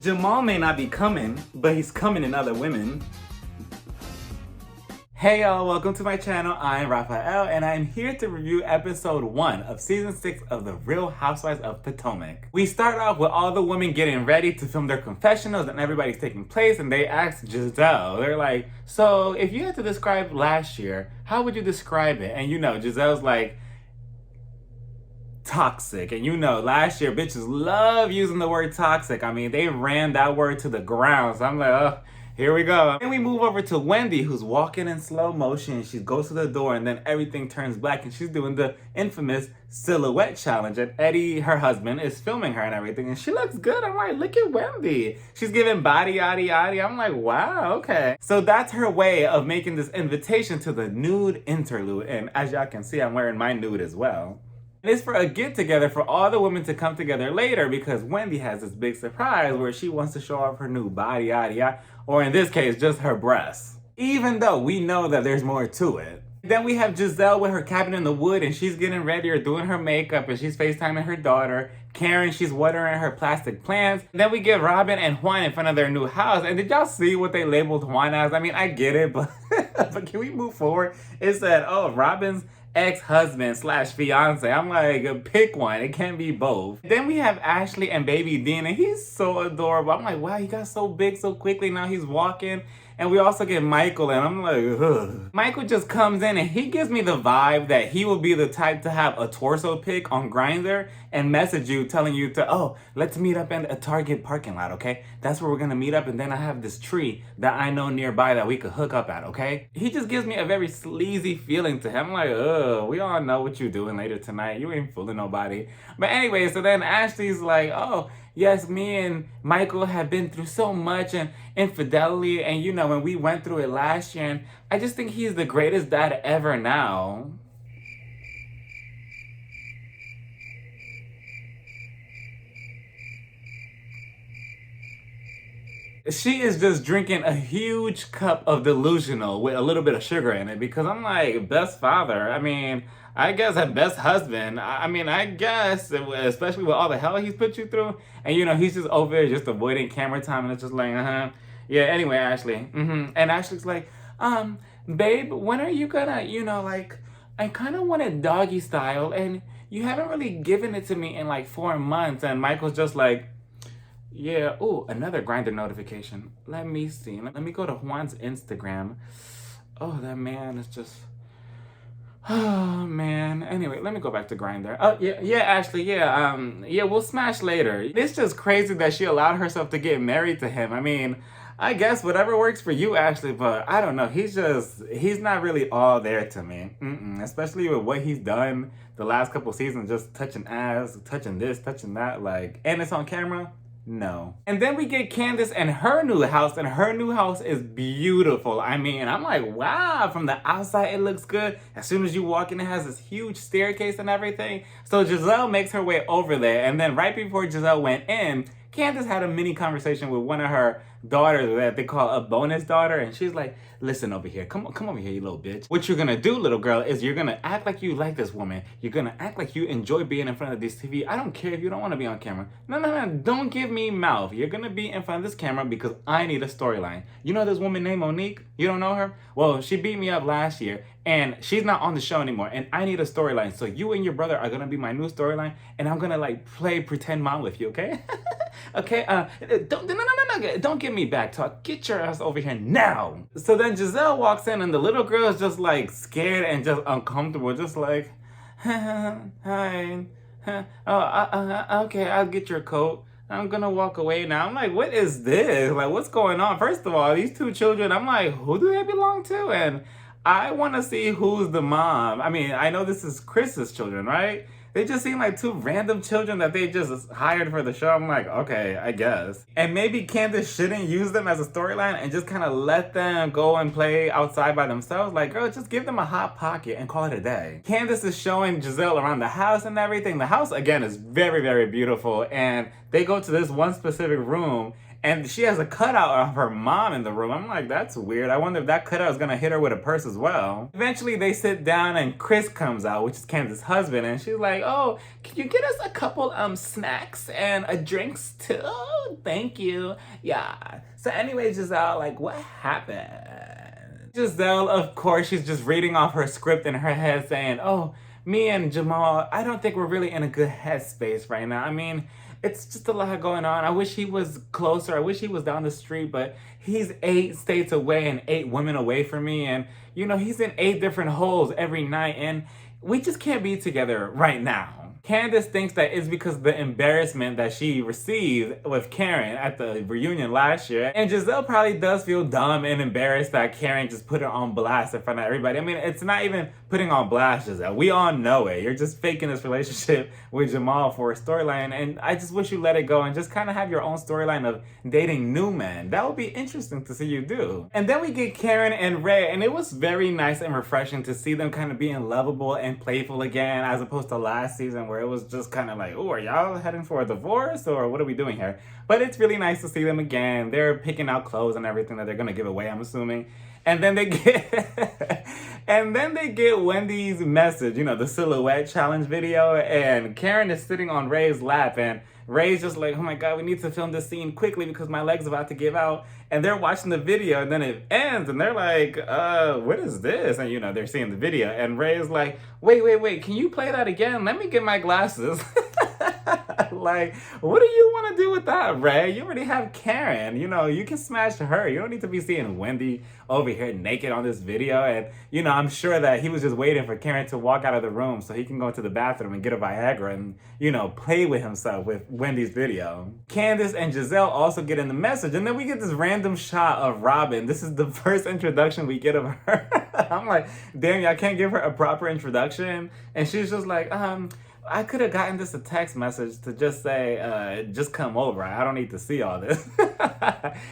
Jamal may not be coming, but he's coming in other women. Hey y'all, welcome to my channel. I'm Raphael and I'm here to review episode 1 of season 6 of The Real Housewives of Potomac. We start off with all the women getting ready to film their confessionals and everybody's taking place, and they ask Giselle, they're like, so if you had to describe last year, how would you describe it? And you know, Giselle's like, toxic. And you know, last year bitches love using the word toxic. I mean, they ran that word to the ground. So I'm like, oh, here we go. Then we move over to Wendy, who's walking in slow motion. She goes to the door and then everything turns black and she's doing the infamous silhouette challenge. And Eddie, her husband, is filming her and everything. And she looks good. I'm like, look at Wendy. She's giving body, yaddy, yaddy. I'm like, wow, okay. So that's her way of making this invitation to the nude interlude. And as y'all can see, I'm wearing my nude as well. It's for a get-together for all the women to come together later because Wendy has this big surprise where she wants to show off her new body, yada, yada, or in this case, just her breasts. Even though we know that there's more to it. Then we have Giselle with her cabin in the wood and she's getting ready or doing her makeup and she's FaceTiming her daughter. Karen, she's watering her plastic plants. Then we get Robin and Juan in front of their new house. And did y'all see what they labeled Juan as? I mean, I get it, but, but can we move forward? It said, oh, Robin's ex-husband slash fiance. I'm like, pick one. It can't be both. Then we have Ashley and baby Dean, and he's so adorable. I'm like, wow, he got so big so quickly. Now he's walking. And we also get Michael, and I'm like, ugh. Michael just comes in and he gives me the vibe that he will be the type to have a torso pic on Grindr and message you telling you to, oh, let's meet up in a Target parking lot, okay? That's where we're gonna meet up, and then I have this tree that I know nearby that we could hook up at, okay? He just gives me a very sleazy feeling to him. I'm like, ugh, we all know what you're doing later tonight. You ain't fooling nobody. But anyway, so then Ashley's like, oh, yes, me and Michael have been through so much and infidelity, and you know, when we went through it last year, and I just think he's the greatest dad ever now. She is just drinking a huge cup of delusional with a little bit of sugar in it because I'm like, best father. I mean, I guess a best husband. I mean, I guess, especially with all the hell he's put you through. And you know, he's just over there just avoiding camera time and it's just like, Yeah, anyway, Ashley. And Ashley's like, babe, when are you gonna, you know, like, I kind of want it doggy style and you haven't really given it to me in like 4 months. And Michael's just like, yeah, oh, another Grindr notification. Let me see. Let me go to Juan's Instagram. Oh, that man is just... Oh, man. Anyway, let me go back to Grindr. Oh, yeah, Ashley, yeah, we'll smash later. It's just crazy that she allowed herself to get married to him. I mean, I guess whatever works for you, Ashley, but I don't know. He's not really all there to me. Especially with what he's done the last couple seasons, just touching ass, touching this, touching that, like, and it's on camera. No. And then we get Candace and her new house, and her new house is beautiful. I mean, I'm like, wow, from the outside it looks good. As soon as you walk in, it has this huge staircase and everything. So Giselle makes her way over there, and then right before Giselle went in, Candace had a mini conversation with one of her daughters that they call a bonus daughter, and she's like, listen over here, come over here, you little bitch. What you're gonna do, little girl, is you're gonna act like you like this woman. You're gonna act like you enjoy being in front of this TV. I don't care if you don't wanna be on camera. No, don't give me mouth. You're gonna be in front of this camera because I need a storyline. You know this woman named Monique? You don't know her? Well, she beat me up last year, and she's not on the show anymore, and I need a storyline. So you and your brother are gonna be my new storyline, and I'm gonna like play pretend mom with you, okay? Okay, don't give me back talk. Get your ass over here now. So then Giselle walks in and the little girl is just like scared and just uncomfortable, just like, hi, okay, I'll get your coat. I'm gonna walk away now. I'm like, what is this? Like, what's going on? First of all, these two children, I'm like, who do they belong to? And I want to see who's the mom. I mean, I know this is Chris's children, right? They just seem like two random children that they just hired for the show. I'm like, okay, I guess. And maybe Candace shouldn't use them as a storyline and just kind of let them go and play outside by themselves. Like, girl, just give them a hot pocket and call it a day. Candace is showing Giselle around the house and everything. The house, again, is very, very beautiful. And they go to this one specific room And she has a cutout of her mom in the room. I'm like, that's weird. I wonder if that cutout is gonna hit her with a purse as well. Eventually they sit down and Chris comes out, which is Candace's husband, and she's like, oh, can you get us a couple snacks and drinks too? Thank you. Yeah. So anyways, Giselle, like, what happened? Giselle, of course, she's just reading off her script in her head saying, oh, me and Jamal, I don't think we're really in a good headspace right now. I mean, it's just a lot going on. I wish he was closer. I wish he was down the street, but he's 8 states away and 8 women away from me. And, you know, he's in 8 different holes every night. And we just can't be together right now. Candace thinks that it's because of the embarrassment that she received with Karen at the reunion last year. And Giselle probably does feel dumb and embarrassed that Karen just put her on blast in front of everybody. I mean, it's not even putting on blast, Giselle. We all know it. You're just faking this relationship with Jamal for a storyline. And I just wish you let it go and just kind of have your own storyline of dating new men. That would be interesting to see you do. And then we get Karen and Ray. And it was very nice and refreshing to see them kind of being lovable and playful again, as opposed to last season where it was just kind of like, oh, are y'all heading for a divorce or what are we doing here? But it's really nice to see them again. They're picking out clothes and everything that they're gonna give away, I'm assuming. And then they get Wendy's message, you know, the silhouette challenge video, and Karen is sitting on Ray's lap, and Ray's just like, oh my God, we need to film this scene quickly because my leg's about to give out. And they're watching the video, and then it ends, and they're like, what is this? And, you know, they're seeing the video, and Ray's like, wait, can you play that again? Let me get my glasses. Like, what do you want to do with that, Ray? You already have Karen. You know, you can smash her. You don't need to be seeing Wendy over here naked on this video. And, you know, I'm sure that he was just waiting for Karen to walk out of the room so he can go into the bathroom and get a Viagra and, you know, play with himself with Wendy's video. Candace and Giselle also get in the message. And then we get this random shot of Robin. This is the first introduction we get of her. I'm like, damn, y'all can't give her a proper introduction. And she's just like, I could have gotten just a text message to just say, just come over. I don't need to see all this.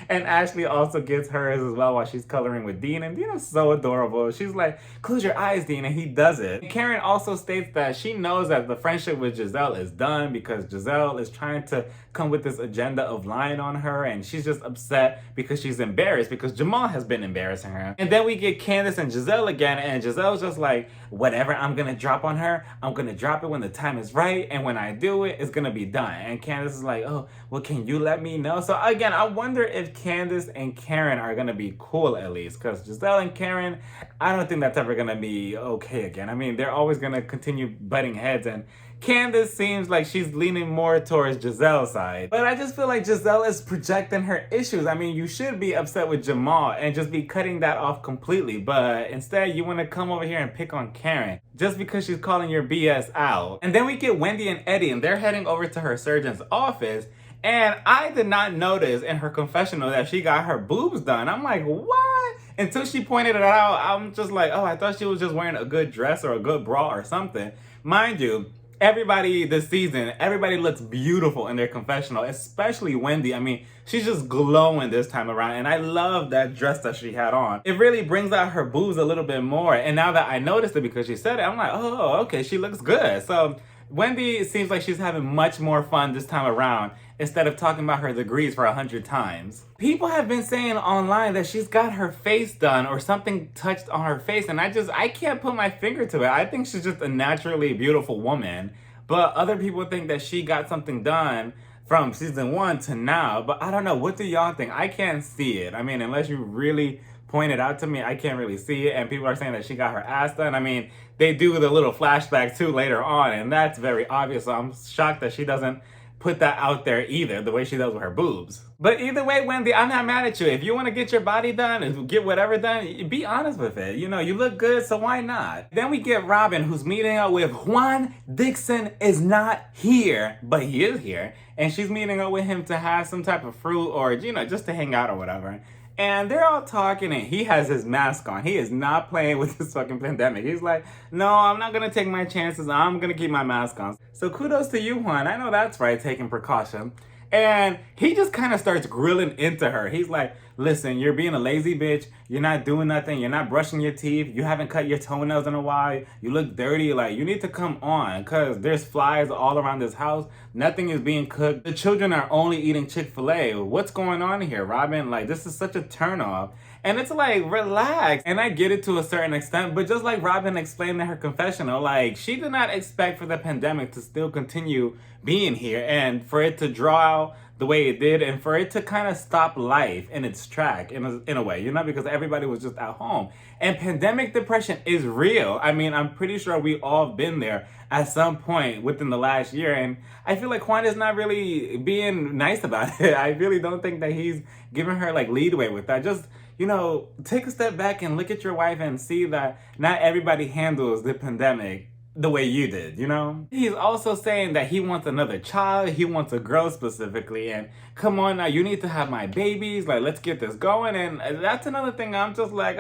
And Ashley also gets hers as well while she's coloring with Dean. And Dean is so adorable. She's like, close your eyes, Dean. And he does it. Karen also states that she knows that the friendship with Giselle is done because Giselle is trying to come with this agenda of lying on her. And she's just upset because she's embarrassed because Jamal has been embarrassing her. And then we get Candace and Giselle again. And Giselle's just like, whatever I'm going to drop on her, I'm going to drop it when the time is right. And when I do it, it's going to be done. And Candace is like, oh, well, can you let me know? So again, I wonder if Candace and Karen are going to be cool at least. Because Giselle and Karen, I don't think that's ever going to be okay again. I mean, they're always going to continue butting heads. And Candace seems like she's leaning more towards Giselle's side. But I just feel like Giselle is projecting her issues. I mean, you should be upset with Jamal and just be cutting that off completely. But instead, you want to come over here and pick on Karen just because she's calling your BS out. And then we get Wendy and Eddie, and they're heading over to her surgeon's office. And I did not notice in her confessional that she got her boobs done. I'm like, what? Until she pointed it out, I'm just like, oh, I thought she was just wearing a good dress or a good bra or something. Mind you, everybody this season, everybody looks beautiful in their confessional, especially Wendy. I mean, she's just glowing this time around, and I love that dress that she had on. It really brings out her boobs a little bit more, and now that I noticed it because she said it, I'm like, oh, okay, she looks good. So Wendy seems like she's having much more fun this time around instead of talking about her degrees for 100 times. People have been saying online that she's got her face done or something touched on her face, and I can't put my finger to it. I think she's just a naturally beautiful woman, but other people think that she got something done from season 1 to now, but I don't know. What do y'all think? I can't see it. I mean, unless you really point it out to me, I can't really see it. And people are saying that she got her ass done. I mean, they do the little flashback too later on, and that's very obvious. So I'm shocked that she doesn't put that out there either, the way she does with her boobs. But either way, Wendy, I'm not mad at you. If you want to get your body done and get whatever done, be honest with it. You know, you look good, so why not? Then we get Robin, who's meeting up with Juan. Dixon is not here, but he is here. And she's meeting up with him to have some type of fruit or, you know, just to hang out or whatever. And they're all talking, and he has his mask on. He is not playing with this fucking pandemic. He's like, no, I'm not gonna take my chances. I'm gonna keep my mask on. So kudos to you, Juan. I know that's right, taking precaution. And he just kind of starts grilling into her. He's like, listen, you're being a lazy bitch. You're not doing nothing. You're not brushing your teeth. You haven't cut your toenails in a while. You look dirty. Like, you need to come on because there's flies all around this house. Nothing is being cooked. The children are only eating Chick-fil-A. What's going on here, Robin? Like, this is such a turnoff. And it's like, relax. And I get it to a certain extent, but just like Robin explained in her confessional, like, she did not expect for the pandemic to still continue being here and for it to draw out the way it did and for it to kind of stop life in its track in a way, you know, because everybody was just at home. And pandemic depression is real. I mean, I'm pretty sure we all been there at some point within the last year. And I feel like Juan is not really being nice about it. I really don't think that he's giving her like leadway with that. Just, you know, take a step back and look at your wife and see that not everybody handles the pandemic the way you did, you know? He's also saying that he wants another child, he wants a girl specifically, and come on now, you need to have my babies, like, let's get this going. And that's another thing I'm just like,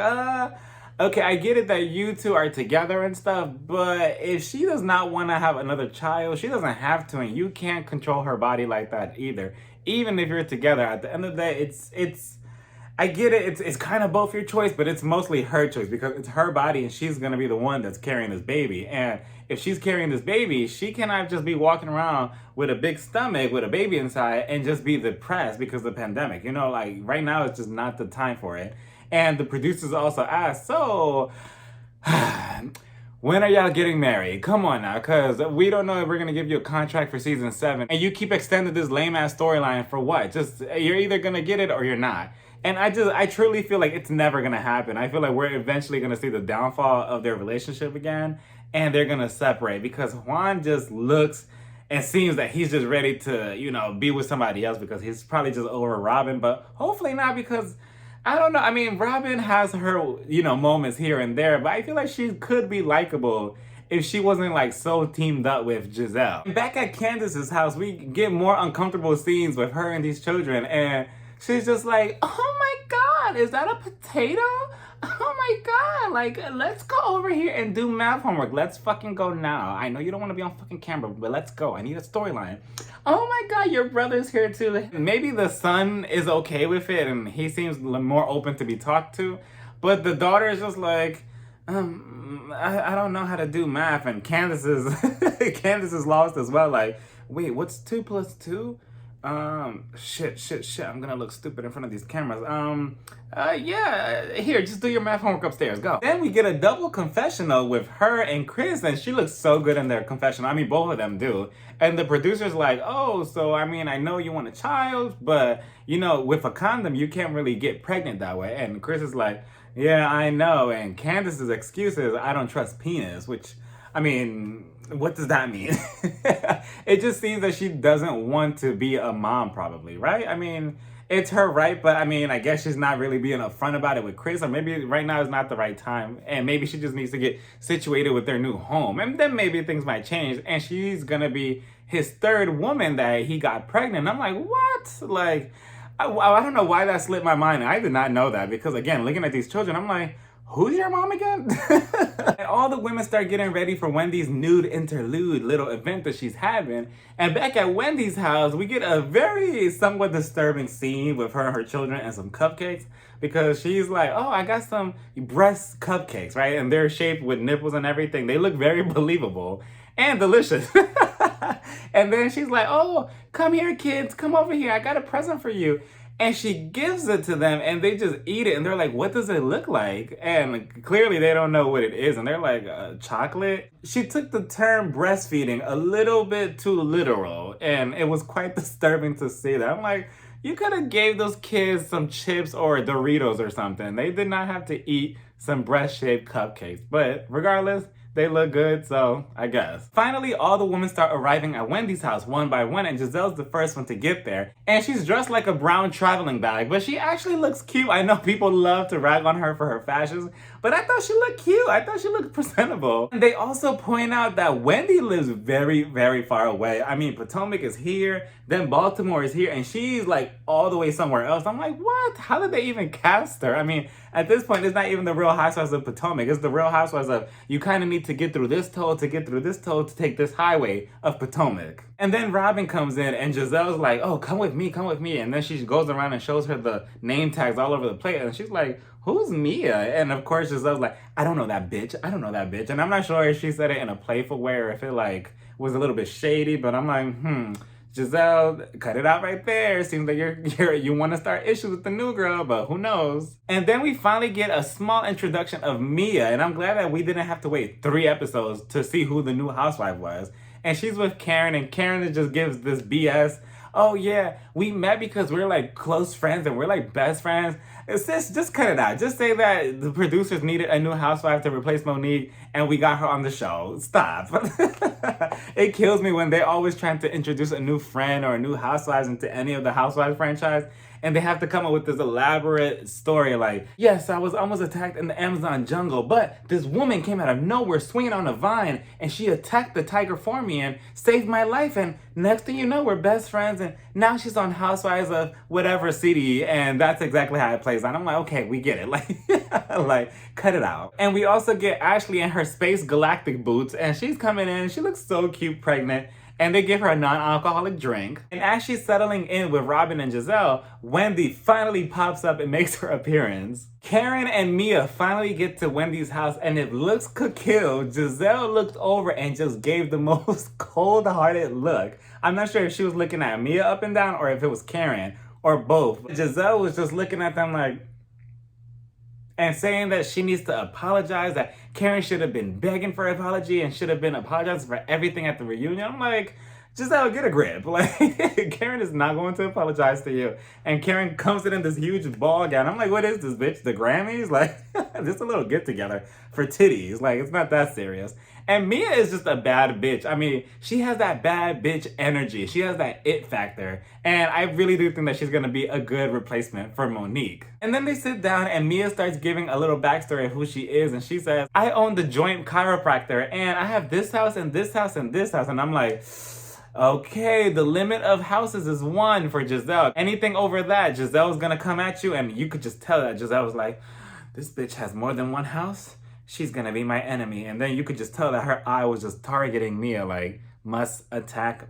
okay, I get it that you two are together and stuff, but if she does not want to have another child, she doesn't have to, and you can't control her body like that either. Even if you're together, at the end of the day, it's I get it. It's kind of both your choice, but it's mostly her choice because it's her body and she's going to be the one that's carrying this baby. And if she's carrying this baby, she cannot just be walking around with a big stomach with a baby inside and just be depressed because of the pandemic. You know, like right now it's just not the time for it. And the producers also asked, so when are y'all getting married? Come on now, because we don't know if we're going to give you a contract for season 7. And you keep extending this lame-ass storyline for what? Just, you're either going to get it or you're not. And I truly feel like it's never going to happen. I feel like we're eventually going to see the downfall of their relationship again. And they're going to separate because Juan just looks and seems that he's just ready to, you know, be with somebody else because he's probably just over Robin. But hopefully not because, I don't know. I mean, Robin has her, you know, moments here and there. But I feel like she could be likable if she wasn't like so teamed up with Giselle. Back at Candace's house, we get more uncomfortable scenes with her and these children. And she's just like, oh my God, is that a potato? Oh my God, like, let's go over here and do math homework. Let's fucking go now. I know you don't want to be on fucking camera, but let's go. I need a storyline. Oh my God, your brother's here too. Maybe the son is okay with it and he seems more open to be talked to. But the daughter is just like, I don't know how to do math. And Candace is lost as well. Like, wait, what's 2 plus 2? Shit. I'm gonna look stupid in front of these cameras. Yeah, here, just do your math homework upstairs, go. Then we get a double confessional with her and Chris, and she looks so good in their confessional. I mean, both of them do. And the producer's like, oh, so, I mean, I know you want a child, but, you know, with a condom, you can't really get pregnant that way. And Chris is like, yeah, I know. And Candace's excuse is, I don't trust penis, which, I mean, what does that mean? It just seems that she doesn't want to be a mom, probably, right? I mean, it's her right, but I mean, I guess she's not really being upfront about it with Chris, or maybe right now is not the right time, and maybe she just needs to get situated with their new home, and then maybe things might change, and she's gonna be his third woman that he got pregnant. I'm like, what? Like, I don't know why that slipped my mind. I did not know that, because again, looking at these children, I'm like, who's your mom again? And all the women start getting ready for Wendy's nude interlude little event that she's having. And back at Wendy's house, we get a very somewhat disturbing scene with her and her children and some cupcakes. Because she's like, oh, I got some breast cupcakes, right? And they're shaped with nipples and everything. They look very believable and delicious. And then she's like, oh, come here, kids. Come over here. I got a present for you. And she gives it to them and they just eat it. And they're like, what does it look like? And clearly they don't know what it is. And they're like, chocolate? She took the term breastfeeding a little bit too literal. And it was quite disturbing to see that. I'm like, you could have gave those kids some chips or Doritos or something. They did not have to eat some breast-shaped cupcakes. But regardless, they look good, so I guess. Finally, all the women start arriving at Wendy's house one by one, and Giselle's the first one to get there. And she's dressed like a brown traveling bag, but she actually looks cute. I know people love to rag on her for her fashions, but I thought she looked cute. I thought she looked presentable. And they also point out that Wendy lives very, very far away. I mean, Potomac is here, then Baltimore is here, and she's like all the way somewhere else. I'm like, what? How did they even cast her? I mean, at this point, it's not even the Real Housewives of Potomac. It's the Real Housewives of, you kind of need to get through this toll, to get through this toll, to take this highway of Potomac. And then Robin comes in and Giselle's like, oh, come with me, come with me. And then she goes around and shows her the name tags all over the plate. And she's like, who's Mia? And of course, Giselle's like, I don't know that bitch. I don't know that bitch. And I'm not sure if she said it in a playful way or if it like was a little bit shady, but I'm like, Giselle, cut it out right there. Seems like you want to start issues with the new girl, but who knows? And then we finally get a small introduction of Mia, and I'm glad that we didn't have to wait 3 episodes to see who the new housewife was. And she's with Karen, and Karen just gives this BS. Oh yeah, we met because we're like close friends and we're like best friends. Sis, just cut it out. Just say that the producers needed a new housewife to replace Monique and we got her on the show. Stop. It kills me when they always trying to introduce a new friend or a new housewives into any of the Housewives franchise. And they have to come up with this elaborate story like, yes, I was almost attacked in the Amazon jungle, but this woman came out of nowhere swinging on a vine and she attacked the tiger for me and saved my life. And next thing you know, we're best friends. And now she's on Housewives of whatever city. And that's exactly how it plays out. I'm like, okay, we get it. Like, cut it out. And we also get Ashley in her space galactic boots. And she's coming in. She looks so cute, pregnant. And they give her a non-alcoholic drink. And as she's settling in with Robin and Giselle, Wendy finally pops up and makes her appearance. Karen and Mia finally get to Wendy's house, and if looks could kill, Giselle looked over and just gave the most cold-hearted look. I'm not sure if she was looking at Mia up and down or if it was Karen or both. Giselle was just looking at them like, and saying that she needs to apologize, that Karen should have been begging for an apology and should have been apologizing for everything at the reunion. I'm like, Giselle, get a grip. Like, Karen is not going to apologize to you. And Karen comes in this huge ball gown. I'm like, what is this, bitch? The Grammys? Like, just a little get together for titties. Like, it's not that serious. And Mia is just a bad bitch. I mean, she has that bad bitch energy. She has that it factor. And I really do think that she's going to be a good replacement for Monique. And then they sit down and Mia starts giving a little backstory of who she is. And she says, I own the Joint Chiropractor and I have this house and this house and this house. And I'm like, okay, the limit of houses is 1 for Giselle. Anything over that, Giselle's going to come at you. And you could just tell that Giselle was like, this bitch has more than 1 house. She's gonna be my enemy. And then you could just tell that her eye was just targeting Mia, like, must attack,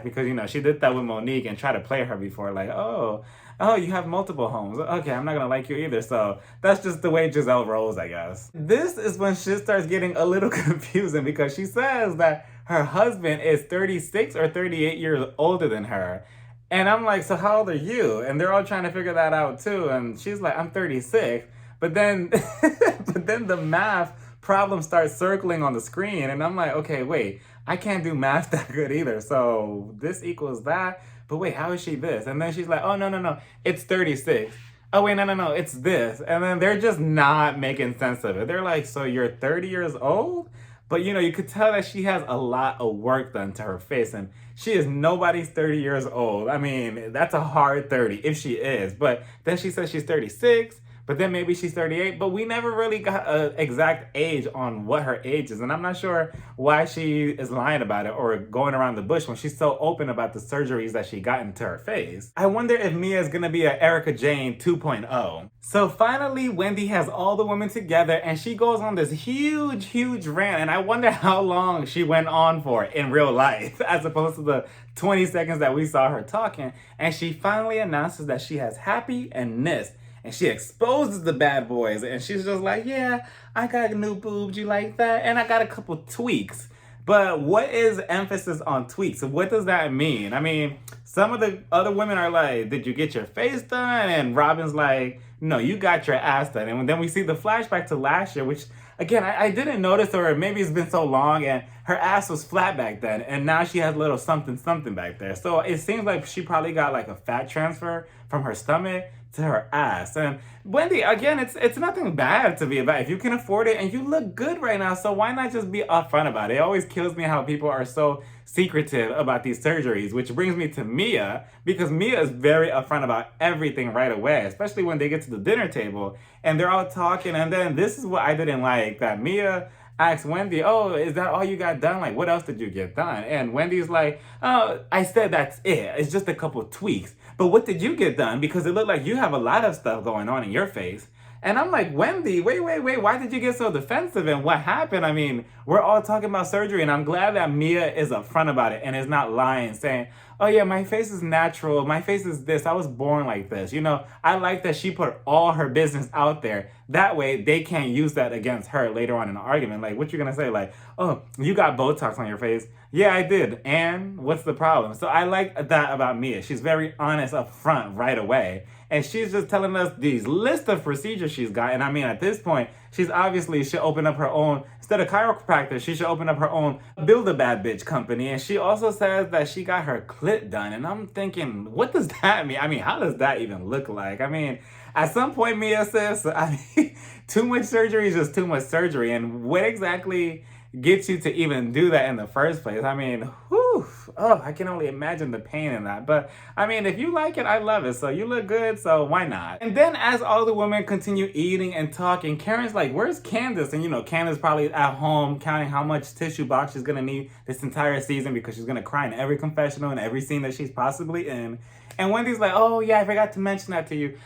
because, you know, she did that with Monique and tried to play her before, like, oh, you have multiple homes. Okay, I'm not gonna like you either. So that's just the way Giselle rolls, I guess. This is when shit starts getting a little confusing because she says that her husband is 36 or 38 years older than her. And I'm like, so how old are you? And they're all trying to figure that out too. And she's like, I'm 36. But then, the math problem starts circling on the screen, and I'm like, okay, wait, I can't do math that good either. So this equals that, but wait, how is she this? And then she's like, oh, no, it's 36. Oh, wait, no, it's this. And then they're just not making sense of it. They're like, so you're 30 years old? But, you know, you could tell that she has a lot of work done to her face, and she is nobody's 30 years old. I mean, that's a hard 30, if she is. But then she says she's 36. But then maybe she's 38, but we never really got an exact age on what her age is. And I'm not sure why she is lying about it or going around the bush when she's so open about the surgeries that she got into her face. I wonder if Mia is gonna be a Erica Jane 2.0. So finally, Wendy has all the women together and she goes on this huge rant. And I wonder how long she went on for in real life as opposed to the 20 seconds that we saw her talking. And she finally announces that she has Happy and Nist. And she exposes the bad boys. And she's just like, yeah, I got new boobs. You like that? And I got a couple tweaks. But what is emphasis on tweaks? What does that mean? I mean, some of the other women are like, did you get your face done? And Robin's like, no, you got your ass done. And then we see the flashback to last year, which, again, I didn't notice, or maybe it's been so long and her ass was flat back then. And now she has a little something back there. So it seems like she probably got like a fat transfer from her stomach to her ass. And Wendy, again, it's nothing bad to be about. If you can afford it and you look good right now, so why not just be upfront about it? It always kills me how people are so secretive about these surgeries, which brings me to Mia, because Mia is very upfront about everything right away, especially when they get to the dinner table and they're all talking. And then this is what I didn't like, that Mia asked Wendy, oh, is that all you got done? Like, what else did you get done? And Wendy's like, oh, I said that's it. It's just a couple tweaks. But what did you get done? Because it looked like you have a lot of stuff going on in your face. And I'm like, Wendy, wait, why did you get so defensive and what happened? I mean, we're all talking about surgery, and I'm glad that Mia is upfront about it and is not lying, saying, oh yeah, my face is natural, my face is this, I was born like this. You know, I like that she put all her business out there. That way they can't use that against her later on in an argument. Like, what you gonna say? Like, oh, you got Botox on your face. Yeah, I did. And what's the problem? So I like that about Mia. She's very honest up front right away. And she's just telling us these list of procedures she's got. And I mean, at this point, she's obviously should open up her own, instead of chiropractor, she should open up her own Build a Bad Bitch company. And she also says that she got her clit done. And I'm thinking, what does that mean? I mean, how does that even look like? I mean, at some point, Mia says, I mean, too much surgery is just too much surgery. And what exactly gets you to even do that in the first place? I mean, whew, oh, I can only imagine the pain in that. But I mean, if you like it, I love it. So you look good, so why not? And then as all the women continue eating and talking, Karen's like, where's Candace? And you know, Candace probably at home counting how much tissue box she's gonna need this entire season, because she's gonna cry in every confessional and every scene that she's possibly in. And Wendy's like, oh yeah, I forgot to mention that to you.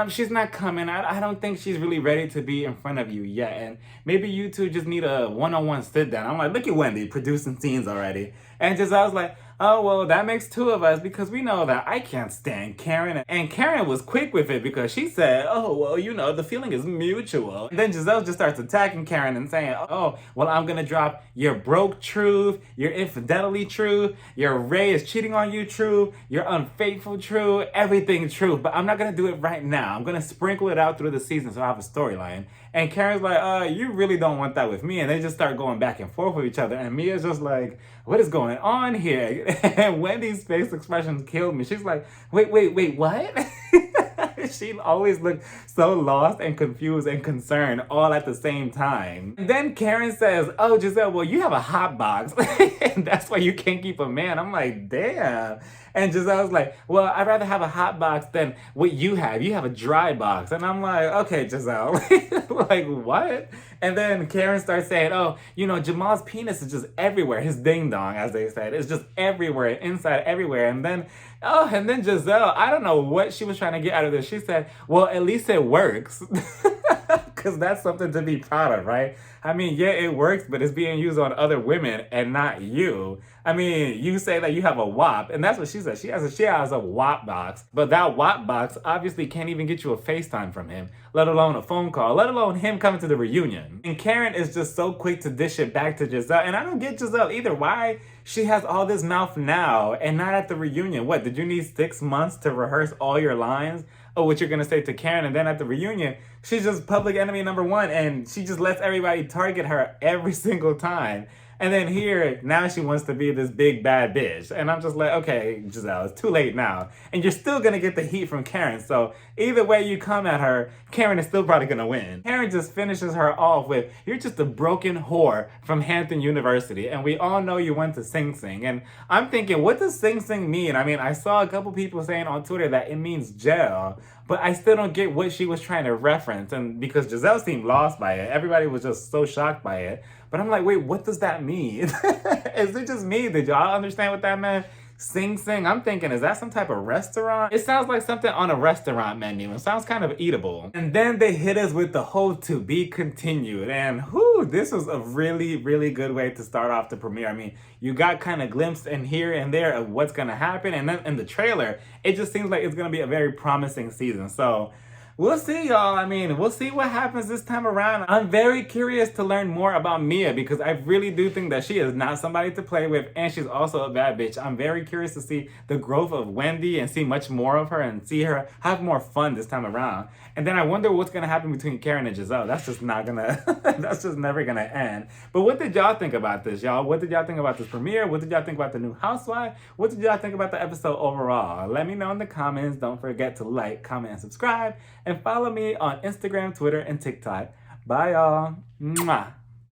She's not coming. I don't think she's really ready to be in front of you yet. And maybe you two just need a one-on-one sit down. I'm like, look at Wendy producing scenes already. And Giselle's like, oh, well, that makes two of us, because we know that I can't stand Karen. And Karen was quick with it because she said, oh, well, you know, the feeling is mutual. And then Giselle just starts attacking Karen and saying, oh, well, I'm going to drop your broke truth, your infidelity truth, your Ray is cheating on you truth, your unfaithful truth, everything truth. But I'm not going to do it right now. I'm going to sprinkle it out through the season so I have a storyline. And Karen's like, you really don't want that with me. And they just start going back and forth with each other. And Mia's just like, what is going on here? And Wendy's face expression killed me. She's like, wait, what? She always looked so lost and confused and concerned all at the same time. And then Karen says, oh, Giselle, well, you have a hot box. And that's why you can't keep a man. I'm like, damn. And Giselle's like, well, I'd rather have a hot box than what you have. You have a dry box. And I'm like, okay, Giselle. Like, what? And then Karen starts saying, oh, you know, Jamal's penis is just everywhere. His ding dong, as they said, is just everywhere, inside everywhere. And then Giselle, I don't know what she was trying to get out of this. She said, well, at least it works. Because that's something to be proud of, right? I mean, yeah, it works, but it's being used on other women and not you. I mean, you say that you have a WAP, and that's what she says. She has a WAP box, but that WAP box obviously can't even get you a FaceTime from him, let alone a phone call, let alone him coming to the reunion. And Karen is just so quick to dish it back to Giselle, and I don't get Giselle either. Why she has all this mouth now and not at the reunion? What, did you need 6 months to rehearse all your lines? Oh, what you're gonna say to Karen, and then at the reunion, she's just public enemy number one, and she just lets everybody target her every single time. And then here, now she wants to be this big bad bitch. And I'm just like, okay, Giselle, it's too late now. And you're still gonna get the heat from Karen. So either way you come at her, Karen is still probably gonna win. Karen just finishes her off with, you're just a broken whore from Hampton University. And we all know you went to Sing Sing. And I'm thinking, what does Sing Sing mean? I mean, I saw a couple people saying on Twitter that it means jail. But I still don't get what she was trying to reference. And because Giselle seemed lost by it, everybody was just so shocked by it. But I'm like, wait, what does that mean? Is it just me? Did y'all understand what that meant? Sing Sing. I'm thinking, is that some type of restaurant? It sounds like something on a restaurant menu. It sounds kind of eatable. And then they hit us with the whole to be continued. And whew, this was a really, really good way to start off the premiere. I mean, you got kind of glimpse in here and there of what's going to happen. And then in the trailer, it just seems like it's going to be a very promising season. So we'll see, y'all. I mean, we'll see what happens this time around. I'm very curious to learn more about Mia, because I really do think that she is not somebody to play with, and she's also a bad bitch. I'm very curious to see the growth of Wendy and see much more of her and see her have more fun this time around. And then I wonder what's gonna happen between Karen and Giselle. That's just not gonna, that's just never gonna end. But what did y'all think about this, y'all? What did y'all think about this premiere? What did y'all think about the new Housewife? What did y'all think about the episode overall? Let me know in the comments. Don't forget to like, comment, and subscribe. And follow me on Instagram, Twitter, and TikTok. Bye, y'all. Mwah.